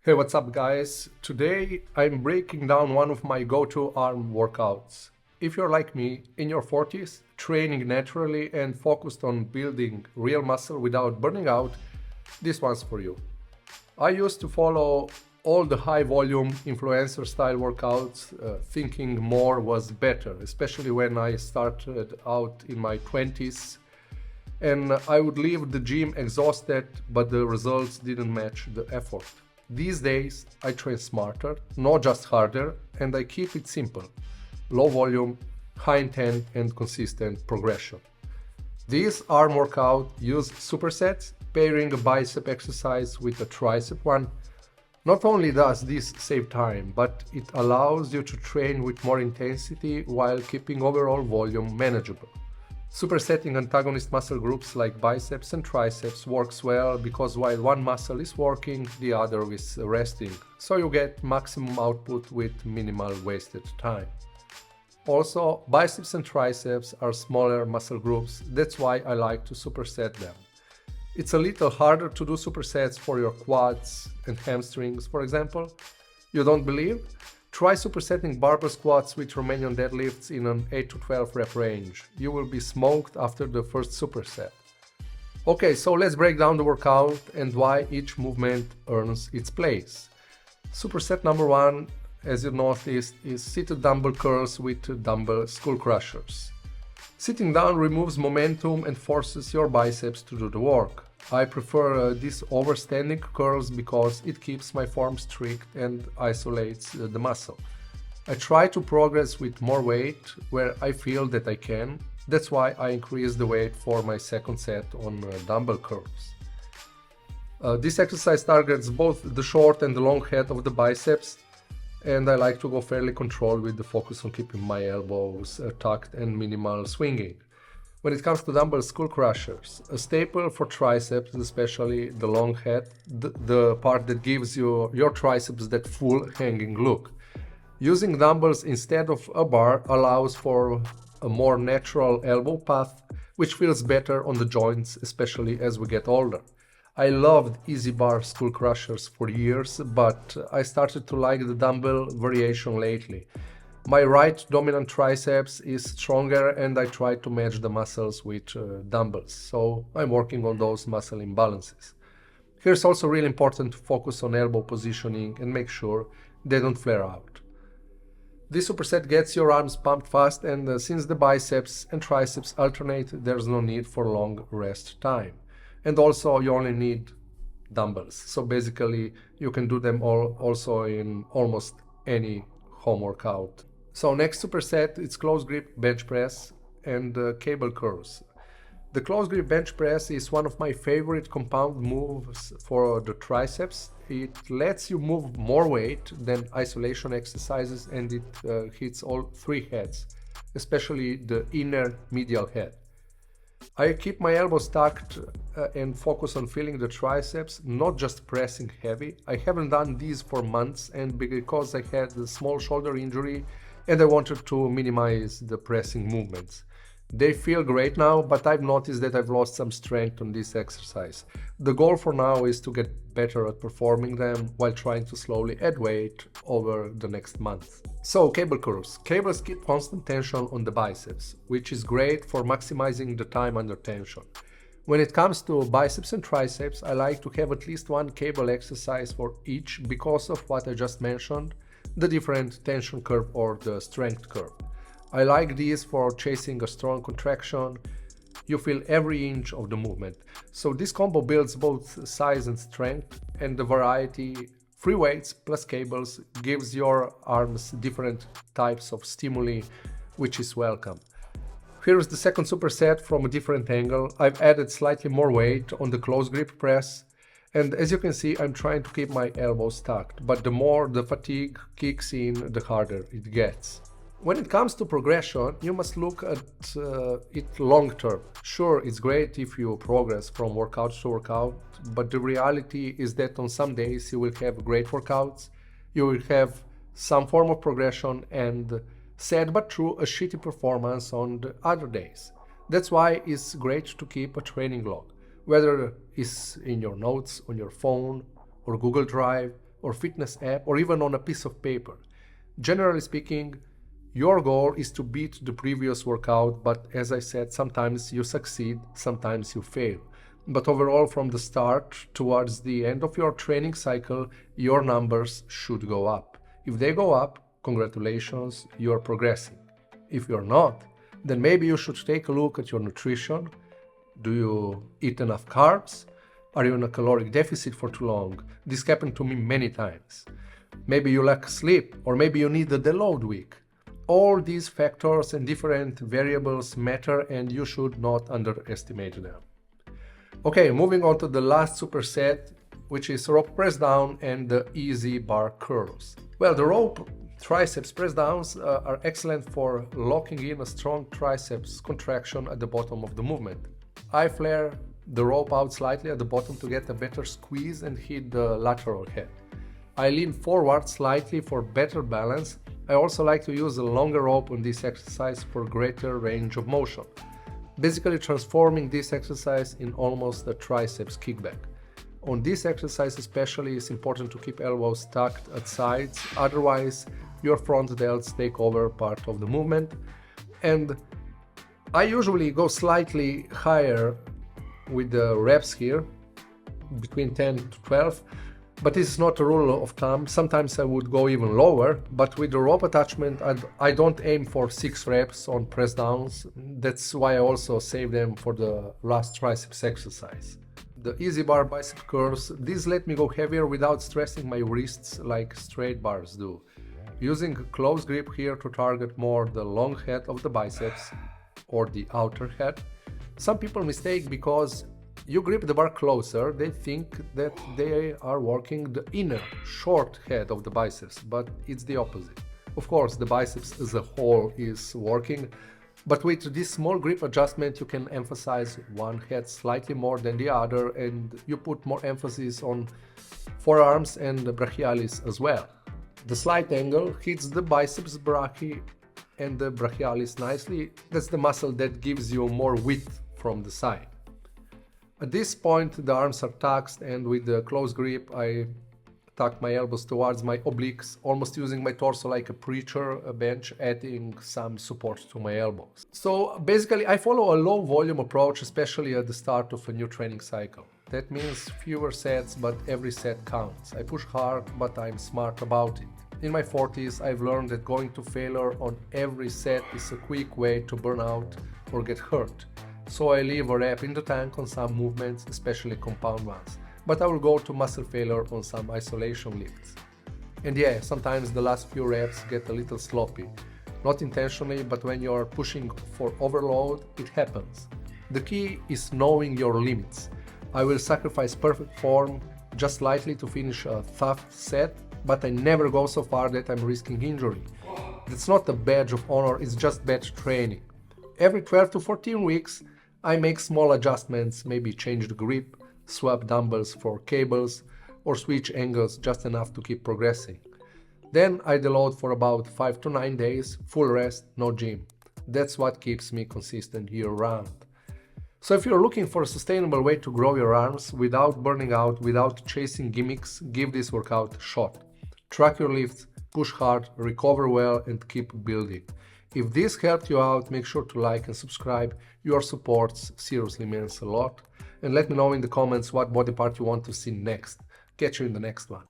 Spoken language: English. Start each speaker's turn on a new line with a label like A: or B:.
A: Hey, what's up, guys? Today I'm breaking down one of my go-to arm workouts. If you're like me, in your 40s, training naturally and focused on building real muscle without burning out, this one's for you. I used to follow all the high volume influencer style workouts, thinking more was better, especially when I started out in my 20s. And I would leave the gym exhausted, but the results didn't match the effort. These days, I train smarter, not just harder, and I keep it simple. Low volume, high intent, and consistent progression. This arm workout uses supersets, pairing a bicep exercise with a tricep one. Not only does this save time, but it allows you to train with more intensity while keeping overall volume manageable. Supersetting antagonist muscle groups like biceps and triceps works well because while one muscle is working, the other is resting, so you get maximum output with minimal wasted time. Also, biceps and triceps are smaller muscle groups, that's why I like to superset them. It's a little harder to do supersets for your quads and hamstrings, for example. You don't believe? Try supersetting barbell squats with Romanian deadlifts in an 8 to 12 rep range. You will be smoked after the first superset. Okay, so let's break down the workout and why each movement earns its place. Superset number one, as you noticed, is seated dumbbell curls with dumbbell skull crushers. Sitting down removes momentum and forces your biceps to do the work. I prefer these overstanding curls because it keeps my form strict and isolates the muscle. I try to progress with more weight where I feel that I can. That's why I increase the weight for my second set on dumbbell curls. This exercise targets both the short and the long head of the biceps, and I like to go fairly controlled with the focus on keeping my elbows tucked and minimal swinging. When it comes to dumbbell skull crushers, a staple for triceps, especially the long head, the part that gives your triceps that full hanging look. Using dumbbells instead of a bar allows for a more natural elbow path, which feels better on the joints, especially as we get older. I loved easy bar skull crushers for years, but I started to like the dumbbell variation lately. My right dominant triceps is stronger and I try to match the muscles with dumbbells, so I'm working on those muscle imbalances. Here's also really important to focus on elbow positioning and make sure they don't flare out. This superset gets your arms pumped fast, and since the biceps and triceps alternate, there's no need for long rest time. And also you only need dumbbells, so basically you can do them all also in almost any home workout. So next superset, it's close grip bench press and cable curls. The close grip bench press is one of my favorite compound moves for the triceps. It lets you move more weight than isolation exercises, and it hits all three heads, especially the inner medial head. I keep my elbows tucked and focus on feeling the triceps, not just pressing heavy. I haven't done these for months, and because I had a small shoulder injury and I wanted to minimize the pressing movements. They feel great now, but I've noticed that I've lost some strength on this exercise. The goal for now is to get better at performing them while trying to slowly add weight over the next month. So, cable curls. Cables keep constant tension on the biceps, which is great for maximizing the time under tension. When it comes to biceps and triceps, I like to have at least one cable exercise for each because of what I just mentioned, the different tension curve or the strength curve. I like these for chasing a strong contraction. You feel every inch of the movement. So this combo builds both size and strength, and the variety, free weights plus cables, gives your arms different types of stimuli, which is welcome. Here's the second superset from a different angle. I've added slightly more weight on the close grip press, and as you can see, I'm trying to keep my elbows tucked, but the more the fatigue kicks in, the harder it gets. When it comes to progression, you must look at it long term. Sure, it's great if you progress from workout to workout, but the reality is that on some days you will have great workouts, you will have some form of progression, and sad but true, a shitty performance on the other days. That's why it's great to keep a training log, whether it's in your notes, on your phone, or Google Drive, or fitness app or even on a piece of paper. Generally speaking, your goal is to beat the previous workout, but as I said, sometimes you succeed, sometimes you fail. But overall, from the start towards the end of your training cycle, your numbers should go up. If they go up, congratulations, you are progressing. If you're not, then maybe you should take a look at your nutrition. Do you eat enough carbs? Are you in a caloric deficit for too long? This happened to me many times. Maybe you lack sleep, or maybe you need a deload week. All these factors and different variables matter, and you should not underestimate them. Okay, moving on to the last superset, which is rope press down and the easy bar curls. Well, the rope triceps press downs are excellent for locking in a strong triceps contraction at the bottom of the movement. I flare the rope out slightly at the bottom to get a better squeeze and hit the lateral head. I lean forward slightly for better balance. I also like to use a longer rope on this exercise for greater range of motion, basically transforming this exercise in almost a triceps kickback. On this exercise especially, it's important to keep elbows tucked at sides, otherwise your front delts take over part of the movement. And I usually go slightly higher with the reps here, between 10 to 12, but this is not a rule of thumb. Sometimes I would go even lower, but with the rope attachment, I don't aim for 6 reps on press downs. That's why I also save them for the last triceps exercise. The easy bar bicep curls, these let me go heavier without stressing my wrists like straight bars do. Using a close grip here to target more the long head of the biceps or the outer head. Some people mistake because you grip the bar closer, they think that they are working the inner, short head of the biceps, but it's the opposite. Of course, the biceps as a whole is working, but with this small grip adjustment you can emphasize one head slightly more than the other, and you put more emphasis on forearms and the brachialis as well. The slight angle hits the biceps brachii and the brachialis nicely. That's the muscle that gives you more width from the side. At this point, the arms are tucked, and with the close grip, I tuck my elbows towards my obliques, almost using my torso like a preacher bench, adding some support to my elbows. So basically, I follow a low volume approach, especially at the start of a new training cycle. That means fewer sets, but every set counts. I push hard, but I'm smart about it. In my 40s, I've learned that going to failure on every set is a quick way to burn out or get hurt. So I leave a rep in the tank on some movements, especially compound ones, but I will go to muscle failure on some isolation lifts. And yeah, sometimes the last few reps get a little sloppy. Not intentionally, but when you're pushing for overload, it happens. The key is knowing your limits. I will sacrifice perfect form just slightly to finish a tough set, but I never go so far that I'm risking injury. That's not a badge of honor, it's just bad training. Every 12 to 14 weeks, I make small adjustments, maybe change the grip, swap dumbbells for cables, or switch angles just enough to keep progressing. Then I deload for about 5 to 9 days, full rest, no gym. That's what keeps me consistent year-round. So if you're looking for a sustainable way to grow your arms without burning out, without chasing gimmicks, give this workout a shot. Track your lifts, push hard, recover well, and keep building. If this helped you out, make sure to like and subscribe. Your support seriously means a lot. And let me know in the comments what body part you want to see next. Catch you in the next one.